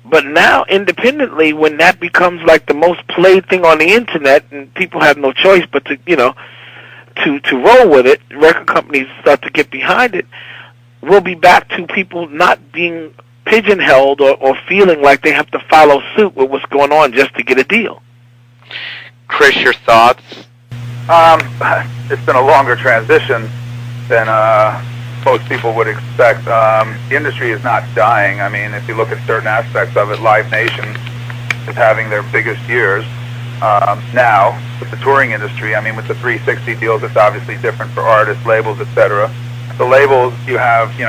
But now, independently, when that becomes like the most played thing on the internet, and people have no choice but to, to roll with it, record companies start to get behind it. We'll be back to people not being pigeonholed or feeling like they have to follow suit with what's going on just to get a deal. Chris, your thoughts? It's been a longer transition than most people would expect. The industry is not dying. I mean, if you look at certain aspects of it, Live Nation is having their biggest years now with the touring industry. I mean, with the 360 deals, it's obviously different for artists, labels, etc. The labels, you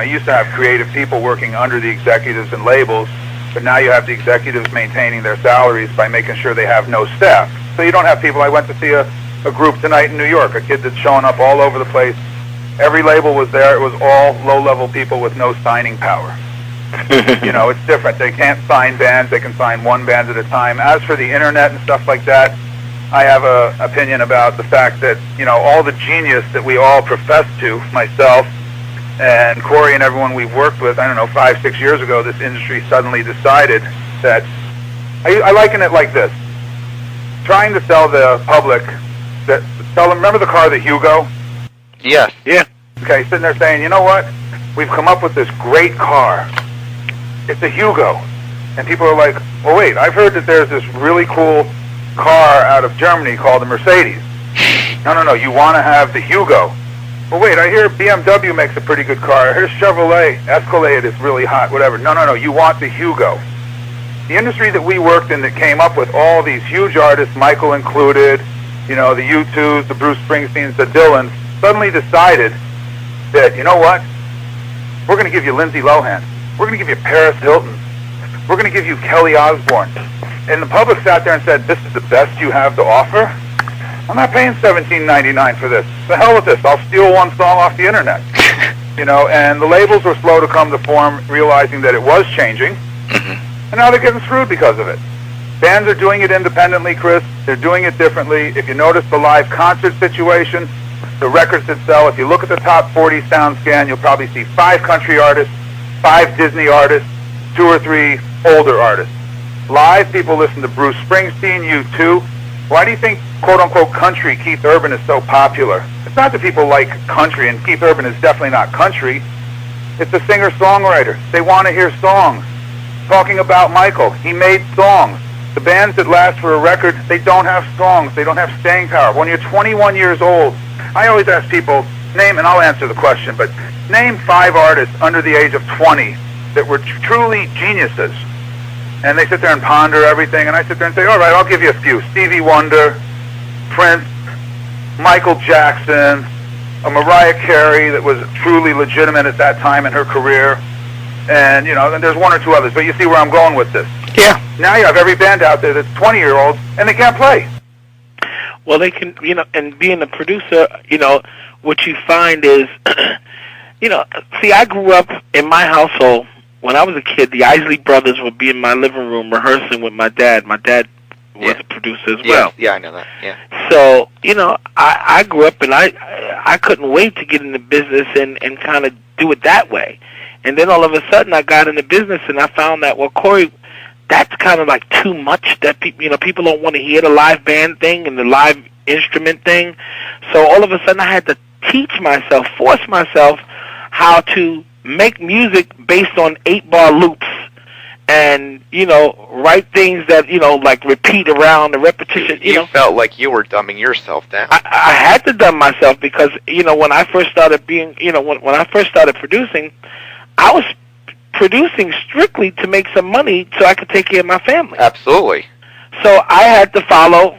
used to have creative people working under the executives and labels, but now you have the executives maintaining their salaries by making sure they have no staff. So you don't have people. I went to see a group tonight in New York, a kid that's showing up all over the place. Every label was there. It was all low-level people with no signing power. It's different. They can't sign bands. They can sign one band at a time. As for the internet and stuff like that, I have an opinion about the fact that, all the genius that we all profess to, myself and Corey and everyone we've worked with, 5, 6 years ago, this industry suddenly decided that, I liken it like this. Trying to sell the public, remember the car, the Hugo? Yes. Yeah. Okay, sitting there saying, you know what? We've come up with this great car. It's a Hugo. And people are like, well, wait, I've heard that there's this really cool car out of Germany called the Mercedes. No, you want to have the Hugo. Well, wait, I hear BMW makes a pretty good car. I hear Chevrolet Escalade is really hot, whatever. No, you want the Hugo. The industry that we worked in that came up with all these huge artists, Michael included, the U2s, the Bruce Springsteens, the Dylans, suddenly decided that, you know what? We're going to give you Lindsay Lohan. We're going to give you Paris Hilton. We're going to give you Kelly Osbourne. And the public sat there and said, this is the best you have to offer? I'm not paying $17.99 for this. The hell with this. I'll steal one song off the internet. And the labels were slow to come to form, realizing that it was changing. And now they're getting screwed because of it. Bands are doing it independently, Chris. They're doing it differently. If you notice the live concert situation, the records that sell, if you look at the top 40 sound scan, you'll probably see 5 country artists, 5 Disney artists, 2 or 3 older artists. Live, people listen to Bruce Springsteen, U2. Why do you think, quote-unquote, country, Keith Urban is so popular? It's not that people like country, and Keith Urban is definitely not country. It's a singer-songwriter. They want to hear songs. Talking about Michael, he made songs. The bands that last for a record, they don't have songs. They don't have staying power. When you're 21 years old, I always ask people, name, and I'll answer the question, but name 5 artists under the age of 20 that were truly geniuses. And they sit there and ponder everything, and I sit there and say, all right, I'll give you a few. Stevie Wonder, Prince, Michael Jackson, a Mariah Carey that was truly legitimate at that time in her career, and, and there's 1 or 2 others, but you see where I'm going with this. Yeah. Now you have every band out there that's 20-year-olds, and they can't play. Well, they can, and being a producer, what you find is, see, I grew up in my household. When I was a kid, the Isley Brothers would be in my living room rehearsing with my dad. My dad was a producer as well. Yeah, I know that. Yeah. So, I grew up and I couldn't wait to get in the business and kind of do it that way. And then all of a sudden I got in the business and I found that, well, Corey, that's kind of like too much. That people don't want to hear the live band thing and the live instrument thing. So all of a sudden I had to force myself how to make music based on 8-bar loops and, write things that, like repeat around the repetition. You felt like you were dumbing yourself down. I had to dumb myself because, when I first started when I first started producing, I was producing strictly to make some money so I could take care of my family. Absolutely. So I had to follow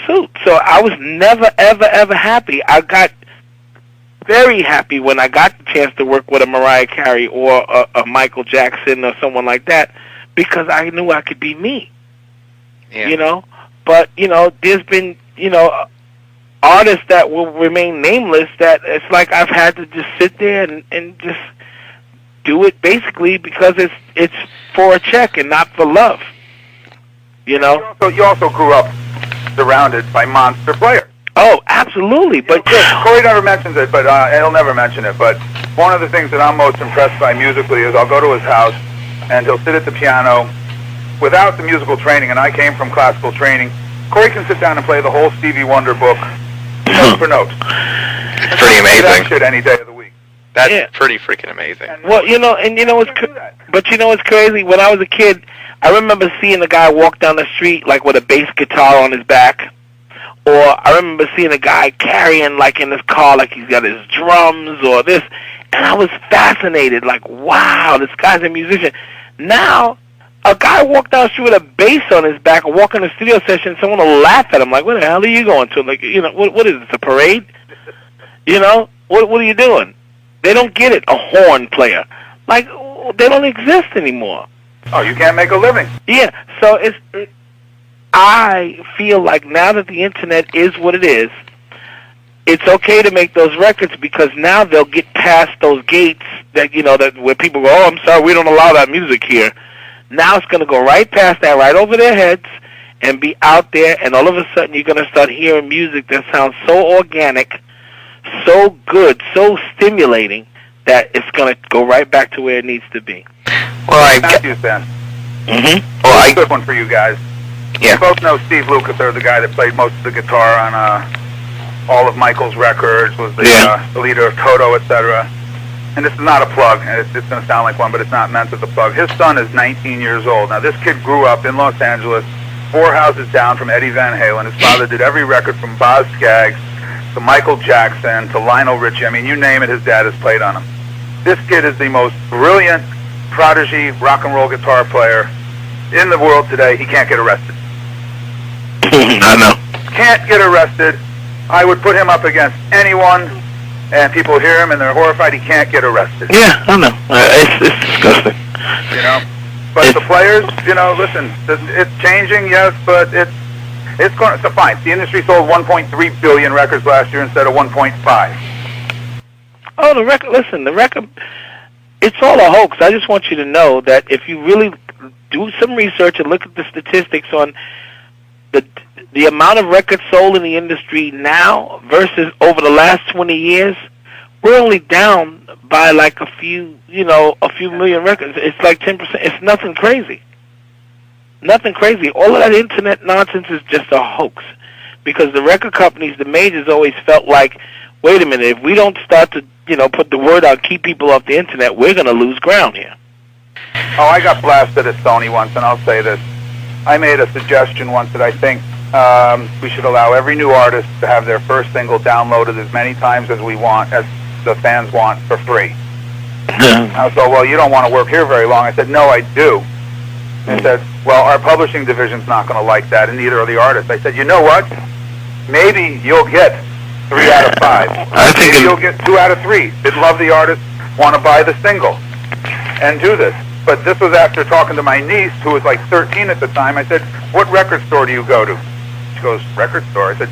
suit. So I was never, ever, ever happy. I got very happy when I got the chance to work with a Mariah Carey or a Michael Jackson or someone like that because I knew I could be me. Yeah. But, there's been, artists that will remain nameless that it's like I've had to just sit there and just do it basically because it's for a check and not for love. You also grew up surrounded by monster players. Oh, absolutely. But Corey never mentions it, but he'll never mention it. But one of the things that I'm most impressed by musically is I'll go to his house and he'll sit at the piano without the musical training, and I came from classical training, Corey can sit down and play the whole Stevie Wonder book, note for note. It's pretty amazing. That shit any day of the week. That's pretty freaking amazing. Well, you know what's crazy? When I was a kid, I remember seeing a guy walk down the street like with a bass guitar on his back. Or I remember seeing a guy carrying, like, in his car, like he's got his drums or this. And I was fascinated, like, wow, this guy's a musician. Now, a guy walked down the street with a bass on his back or walk in a studio session, someone will laugh at him, like, where the hell are you going to? Like, you know, what is this, a parade? You know, what are you doing? They don't get it, a horn player. Like, they don't exist anymore. Oh, you can't make a living. Yeah, so I feel like now that the internet is what it is, it's okay to make those records because now they'll get past those gates that, you know, that where people go, oh, I'm sorry, we don't allow that music here. Now it's going to go right past that, right over their heads, and be out there, and all of a sudden you're going to start hearing music that sounds so organic, so good, so stimulating, that it's going to go right back to where it needs to be. Well, Matthews then. Mm-hmm. Well, a good one for you guys. Yeah. You both know Steve Lukather, the guy that played most of the guitar on all of Michael's records, was the leader of Toto, etc. And this is not a plug, and it's going to sound like one, but it's not meant as a plug. His son is 19 years old. Now, this kid grew up in Los Angeles, 4 houses down from Eddie Van Halen. His father did every record from Boz Scaggs to Michael Jackson to Lionel Richie. I mean, you name it, his dad has played on him. This kid is the most brilliant prodigy rock and roll guitar player in the world today. He can't get arrested. I know. Can't get arrested. I would put him up against anyone, and people hear him and they're horrified. He can't get arrested. Yeah, I know. It's disgusting. You know, but the players, you know, listen, it's changing, yes, but it's going to fine. The industry sold 1.3 billion records last year instead of 1.5. Oh, the record. Listen, the record. It's all a hoax. I just want you to know that if you really do some research and look at the statistics on the amount of records sold in the industry now versus over the last 20 years, we're only down by like a few million records. It's like 10%. It's nothing crazy. Nothing crazy. All of that internet nonsense is just a hoax. Because the record companies, the majors, always felt like, wait a minute, if we don't start to, put the word out, keep people off the internet, we're going to lose ground here. Oh, I got blasted at Sony once, and I'll say this. I made a suggestion once that I think we should allow every new artist to have their first single downloaded as many times as the fans want for free. I was like, well, you don't want to work here very long. I said, no, I do. And said, well, our publishing division's not going to like that, and neither are the artists. I said, you know what? Maybe you'll get 3 out of 5. Maybe you'll get 2 out of 3. They'd love the artist, want to buy the single, and do this. But this was after talking to my niece, who was like 13 at the time. I said, what record store do you go to? She goes, record store? I said,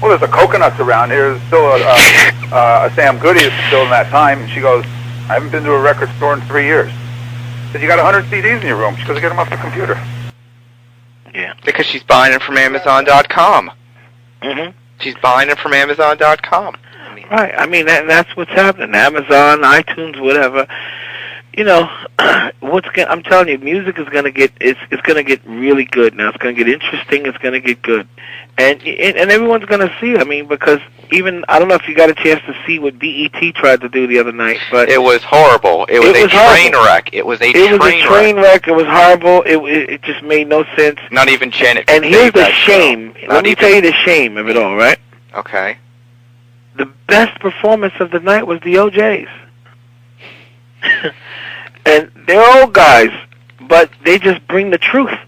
well, there's a Coconuts around here. There's still a Sam Goody is still in that time. And she goes, I haven't been to a record store in 3 years. I said, you got 100 CDs in your room. She goes, I get them off the computer. Yeah. Because she's buying it from Amazon.com. Mm-hmm. She's buying it from Amazon.com. Right. I mean, that's what's happening. Amazon, iTunes, whatever. I'm telling you, music is gonna get it's gonna get really good now. It's gonna get interesting. It's gonna get good, and everyone's gonna see. I mean, because even I don't know if you got a chance to see what BET tried to do the other night, but it was horrible. It was a train wreck. It was a train wreck. It was horrible. It just made no sense. Not even Janet. And here's the shame. Let me tell you the shame of it all. Right? Okay. The best performance of the night was the OJs. And they're old guys, but they just bring the truth.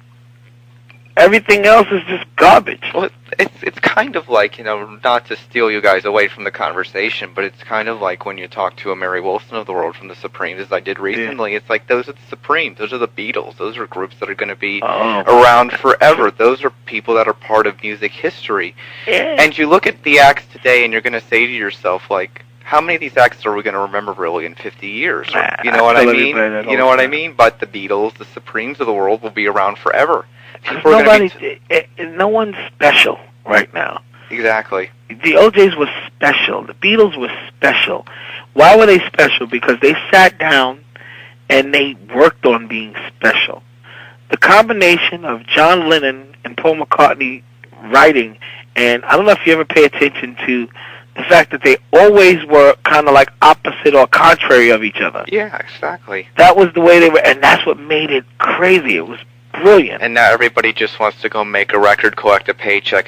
Everything else is just garbage. Well, it's kind of like, not to steal you guys away from the conversation, but it's kind of like when you talk to a Mary Wilson of the world from the Supremes, as I did recently. Yeah. It's like, those are the Supremes, those are the Beatles, those are groups that are going to be around forever. Those are people that are part of music history. Yeah. And you look at the acts today, and you're going to say to yourself, like, how many of these acts are we going to remember really in 50 years? You know what I mean? You know what I mean? But the Beatles, the Supremes of the world will be around forever. No one's special right now. Exactly. The OJs were special. The Beatles were special. Why were they special? Because they sat down and they worked on being special. the combination of John Lennon and Paul McCartney writing, and I don't know if you ever pay attention to the fact that they always were kind of like opposite or contrary of each other. Yeah, exactly. That was the way they were, and that's what made it crazy. It was brilliant. And now everybody just wants to go make a record, collect a paycheck,